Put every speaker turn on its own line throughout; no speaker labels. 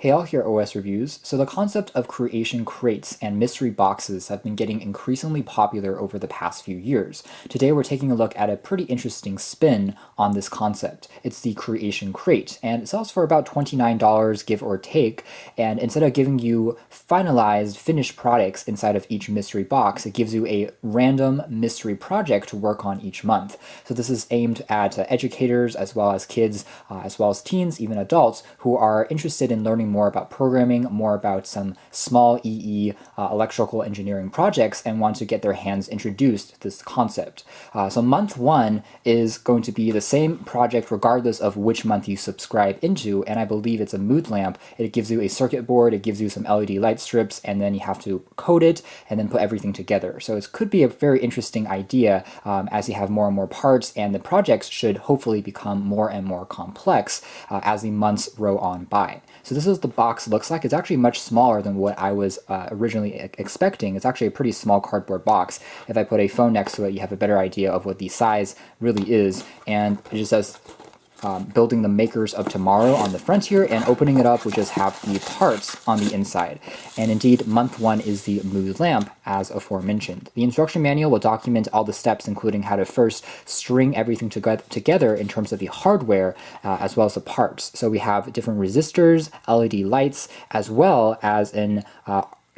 Hey all, here OS Reviews. So the concept of creation crates and mystery boxes have been getting increasingly popular over the past few years. Today we're taking a look at a pretty interesting spin on this concept. It's the creation crate, and it sells for about $29 give or take, and instead of giving you finalized finished products inside of each mystery box, it gives you a random mystery project to work on each month. So this is aimed at educators as well as kids, as well as teens, even adults, who are interested in learning more about programming, more about some small electrical engineering projects, and want to get their hands introduced to this concept. So month one is going to be the same project regardless of which month you subscribe into, and I believe it's a mood lamp. It gives you a circuit board, it gives you some LED light strips, and then you have to code it and then put everything together. So it could be a very interesting idea as you have more and more parts, and the projects should hopefully become more and more complex as the months roll on by. So this is the box looks like. It's actually much smaller than what I was originally expecting. It's actually a pretty small cardboard box. If I put a phone next to it, you have a better idea of what the size really is. And it just says building the makers of tomorrow on the front here, and opening it up we just have the parts on the inside. And indeed, month one is the mood lamp as aforementioned. The instruction manual will document all the steps, including how to first string everything together in terms of the hardware as well as the parts. So we have different resistors, LED lights, as well as an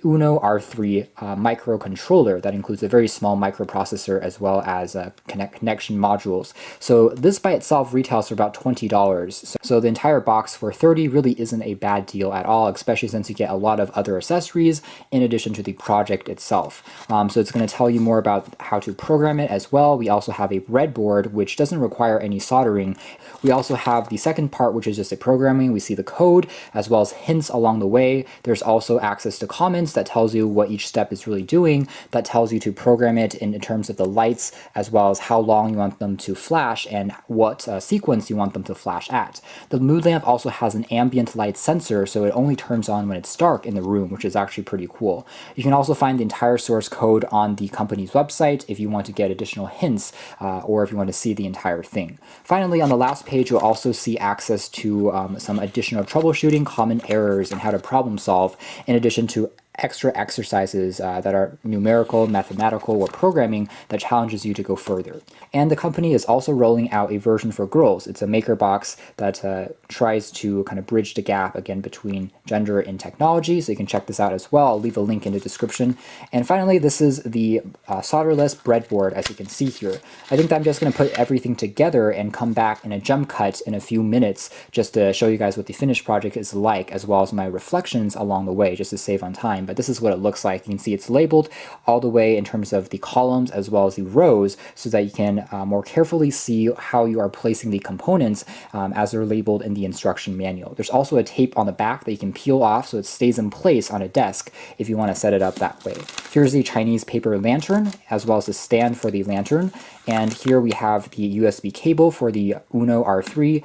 Uno R3 microcontroller that includes a very small microprocessor as well as connection modules. So this by itself retails for about $20. So the entire box for $30 really isn't a bad deal at all, especially since you get a lot of other accessories in addition to the project itself. So it's going to tell you more about how to program it as well. We also have a breadboard, which doesn't require any soldering. We also have the second part, which is just a programming. We see the code as well as hints along the way. There's also access to comments that tells you what each step is really doing, that tells you to program it in terms of the lights as well as how long you want them to flash and what sequence you want them to flash at. The mood lamp also has an ambient light sensor, so it only turns on when it's dark in the room, which is actually pretty cool. You can also find the entire source code on the company's website if you want to get additional hints or if you want to see the entire thing. Finally, on the last page, you'll also see access to some additional troubleshooting, common errors, and how to problem solve, in addition to extra exercises that are numerical, mathematical, or programming that challenges you to go further. And the company is also rolling out a version for girls. It's a maker box that tries to kind of bridge the gap again between gender and technology, so you can check this out as well. I'll leave a link in the description. And finally, this is the solderless breadboard, as you can see here. I think that I'm just going to put everything together and come back in a jump cut in a few minutes just to show you guys what the finished project is like, as well as my reflections along the way, just to save on time. But this is what it looks like. You can see it's labeled all the way in terms of the columns as well as the rows, so that you can more carefully see how you are placing the components as they're labeled in the instruction manual. There's also a tape on the back that you can peel off so it stays in place on a desk if you want to set it up that way. Here's the Chinese paper lantern as well as the stand for the lantern. And here we have the USB cable for the Uno R3,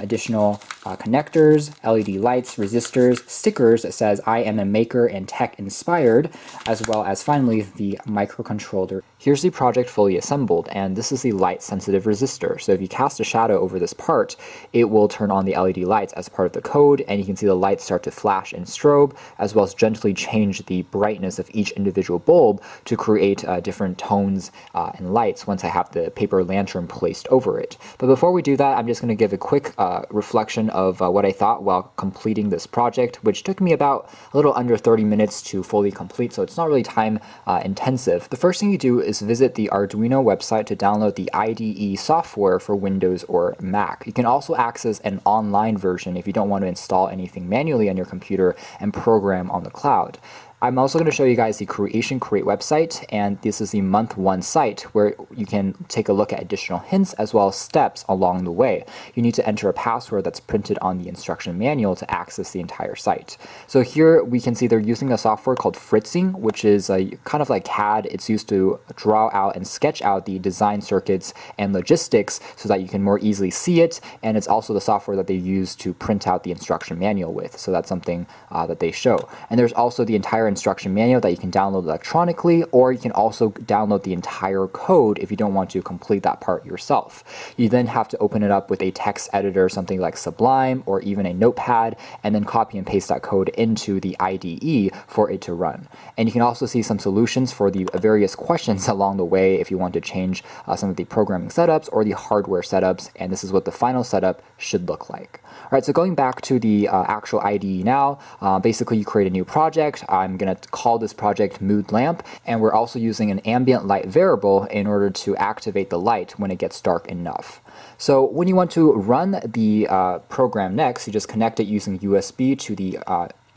additional connectors, LED lights, resistors, stickers that says I am a maker and tech inspired, as well as finally the microcontroller. Here's the project fully assembled, and this is the light sensitive resistor. So if you cast a shadow over this part, it will turn on the LED lights as part of the code, and you can see the lights start to flash and strobe, as well as gently change the brightness of each individual bulb to create different tones and lights once I have the paper lantern placed over it. But before we do that, I'm just going to give a quick reflection of what I thought while completing this project, which took me about a little under 30 minutes to fully complete, so it's not really time intensive. The first thing you do is visit the Arduino website to download the Ide software for Windows or Mac. You can also access an online version if you don't want to install anything manually on your computer and program on the cloud. I'm also going to show you guys the Creation Crate website, and this is the month one site where you can take a look at additional hints as well as steps along the way. You need to enter a password that's printed on the instruction manual to access the entire site. So here we can see they're using a software called Fritzing, which is kind of like CAD. It's used to draw out and sketch out the design circuits and logistics so that you can more easily see it, and it's also the software that they use to print out the instruction manual with. So that's something that they show. And there's also the entire entire instruction manual that you can download electronically, or you can also download the entire code if you don't want to complete that part yourself. You then have to open it up with a text editor, something like Sublime or even a notepad, and then copy and paste that code into the IDE for it to run. And you can also see some solutions for the various questions along the way if you want to change some of the programming setups or the hardware setups, and this is what the final setup should look like. All right, so going back to the actual IDE now, basically you create a new project. I'm going to call this project Mood Lamp, and we're also using an ambient light variable in order to activate the light when it gets dark enough. So when you want to run the program next, you just connect it using USB to the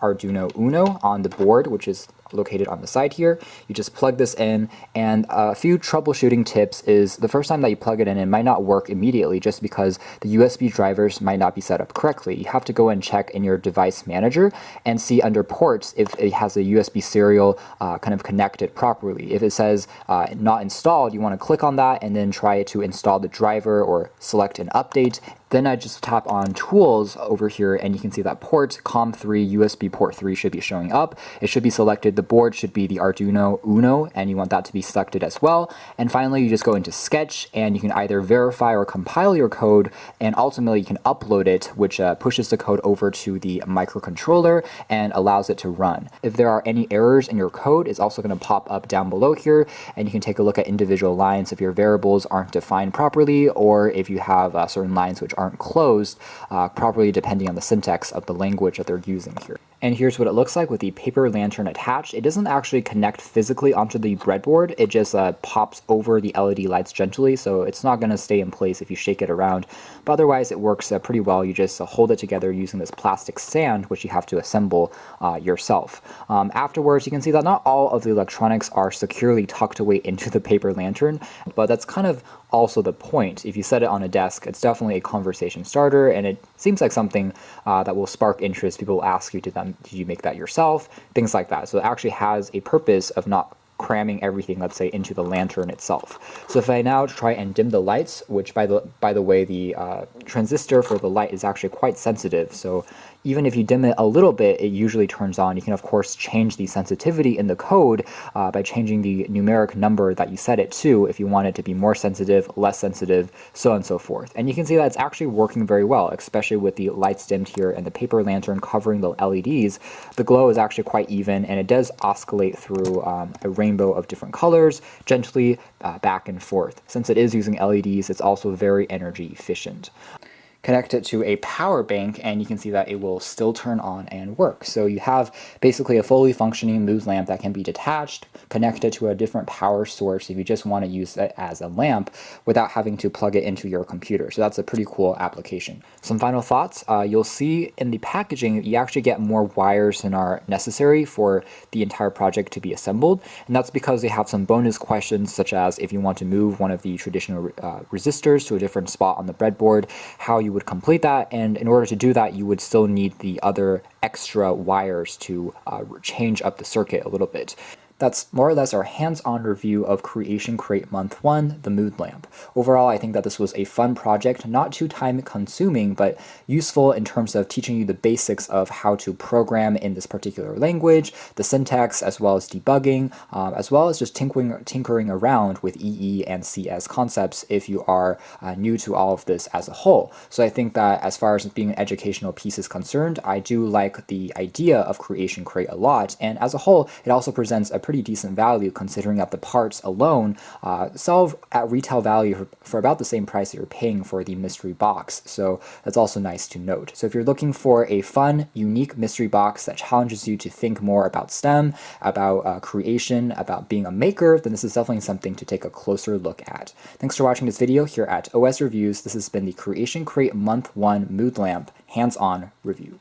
Arduino Uno on the board, which is located on the side here. You just plug this in, and a few troubleshooting tips is the first time that you plug it in, it might not work immediately just because the USB drivers might not be set up correctly. You have to go and check in your device manager and see under ports if it has a USB serial kind of connected properly. If it says not installed, you want to click on that and then try to install the driver or select an update. Then I just tap on Tools over here, and you can see that port COM3 USB port 3 should be showing up. It should be selected. The board should be the Arduino Uno, and you want that to be selected as well. And finally, you just go into Sketch, and you can either verify or compile your code, and ultimately you can upload it, which pushes the code over to the microcontroller and allows it to run. If there are any errors in your code, it's also going to pop up down below here, and you can take a look at individual lines if your variables aren't defined properly, or if you have certain lines which aren't closed properly depending on the syntax of the language that they're using here. And here's what it looks like with the paper lantern attached. It doesn't actually connect physically onto the breadboard. It just pops over the LED lights gently, so it's not going to stay in place if you shake it around. But otherwise, it works pretty well. You just hold it together using this plastic stand, which you have to assemble yourself. Afterwards, you can see that not all of the electronics are securely tucked away into the paper lantern, but that's kind of also the point. If you set it on a desk, it's definitely a conversation starter, and it seems like something that will spark interest. People will ask you, did you make that yourself? Things like that. So it actually has a purpose of not cramming everything, let's say, into the lantern itself. So if I now try and dim the lights, which by the way, the transistor for the light is actually quite sensitive, so even if you dim it a little bit, it usually turns on. You can, of course, change the sensitivity in the code by changing the numeric number that you set it to if you want it to be more sensitive, less sensitive, so on and so forth. And you can see that it's actually working very well, especially with the lights dimmed here and the paper lantern covering the LEDs. The glow is actually quite even, and it does oscillate through a rainbow of different colors, gently back and forth. Since it is using LEDs, it's also very energy efficient. Connect it to a power bank, and you can see that it will still turn on and work. So you have basically a fully functioning mood lamp that can be detached, connected to a different power source if you just want to use it as a lamp without having to plug it into your computer. So that's a pretty cool application. Some final thoughts. You'll see in the packaging, you actually get more wires than are necessary for the entire project to be assembled. And that's because they have some bonus questions, such as if you want to move one of the traditional resistors to a different spot on the breadboard, how you would complete that, and in order to do that you would still need the other extra wires to change up the circuit a little bit. That's more or less our hands-on review of Creation Crate Month 1, the Mood Lamp. Overall, I think that this was a fun project, not too time-consuming, but useful in terms of teaching you the basics of how to program in this particular language, the syntax, as well as debugging, as well as just tinkering around with EE and CS concepts if you are new to all of this as a whole. So I think that as far as being an educational piece is concerned, I do like the idea of Creation Crate a lot, and as a whole, it also presents a pretty decent value considering that the parts alone sell at retail value for about the same price that you're paying for the mystery box. So that's also nice to note. So if you're looking for a fun, unique mystery box that challenges you to think more about STEM, about creation, about being a maker, then this is definitely something to take a closer look at. Thanks for watching this video here at OS Reviews. This has been the Creation Crate Month 1 Mood Lamp hands-on review.